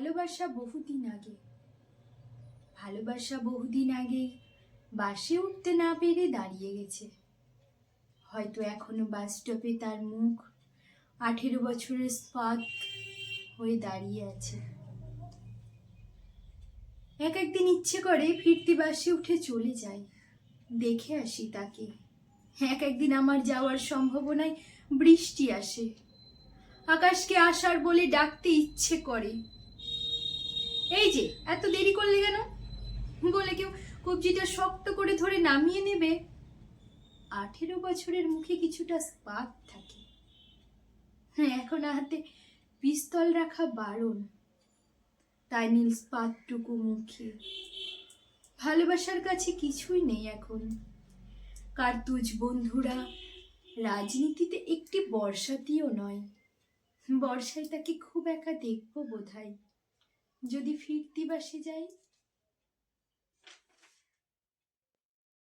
ভালোবাসা বহুদিন আগে, ভালোবাসা বহুদিন আগে বাসে উঠতে না পেরে দাঁড়িয়ে গেছে। হয়তো এখনো বাস স্টপে তার মুখ 18 বছরের স্পাত হয়ে দাঁড়িয়ে আছে। একদিন ইচ্ছে করে ফিরতি বাসে উঠে চলে যাই, দেখে আসি তাকে। একদিন আমার যাওয়ার সম্ভাবনায় বৃষ্টি আসে, আকাশকে আসার বলে ডাকতে ইচ্ছে করে, এই যে এত দেরি করলে কেন বলে কেউ কবজিটা শক্ত করে ধরে নামিয়ে নেবে। 18 বছরের মুখে কিছুটা স্পাত থাকে। এখন হাতে পিস্তল রাখা বারণ, তাই নীল স্পাতটুকু মুখে। ভালোবাসার কাছে কিছুই নেই এখন। কার্তুজ বন্ধুরা রাজনীতিতে একটি বর্ষাতিও নয়। বর্ষায় তাকে খুব একা দেখবো বোধহয়, যদি ফিরতি বাসে যাই।